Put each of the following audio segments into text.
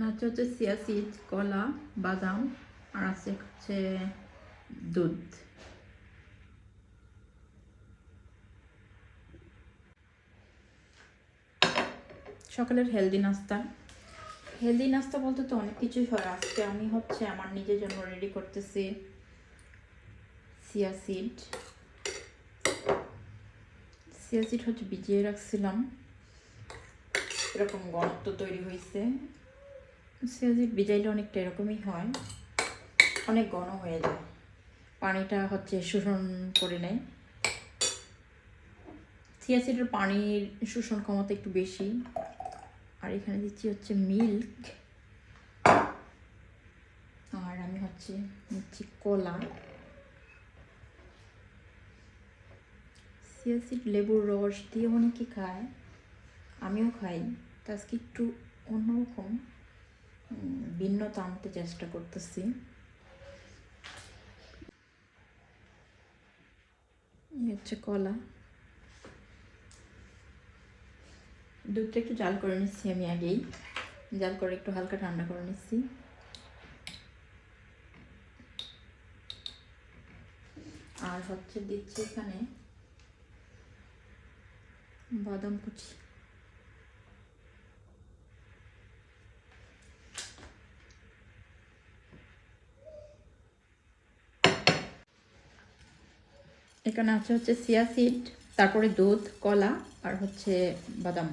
আছে হচ্ছে chia seed, কলা, বাদাম, আর আছে হচ্ছে দুধ। সকালের হেলদি নাস্তা বলতে তো অনেক কিছুই হয়। আজকে আমি হচ্ছে আমার নিজের জন্য রেডি করতেছি চিয়া সিড হচ্ছে ভিজিয়ে রাখছিলাম, এরকম ঘনত্ব তৈরি হয়েছে। চিয়া সিড ভিজাইলে অনেকটা এরকমই হয়, অনেক ঘন হয়ে যায়, পানিটা হচ্ছে শোষণ করে নেয়। চিয়া সিডের পানির শোষণ ক্ষমতা একটু বেশি। আর এখানে দিচ্ছি হচ্ছে মিল্ক, আর আমি হচ্ছে নিচ্ছি কলা। চিয়া সিড লেবুর রস দিয়ে অনেকে খায়, আমিও খাই। তো আজকে একটু অন্যরকম ভিন্নতা আনতে চেষ্টা করতেছি। এই হচ্ছে কলা। দুধটা একটু জাল করে নিচ্ছি আমি আগেই, জাল করে একটু হালকা ঠান্ডা করে নিচ্ছি। আর হচ্ছে দিচ্ছি এখানে বাদাম কুচি। এখানে আছে হচ্ছে চিয়া সিড, তারপরে দুধ, কলা, আর হচ্ছে বাদাম।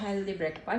Healthy breakfast.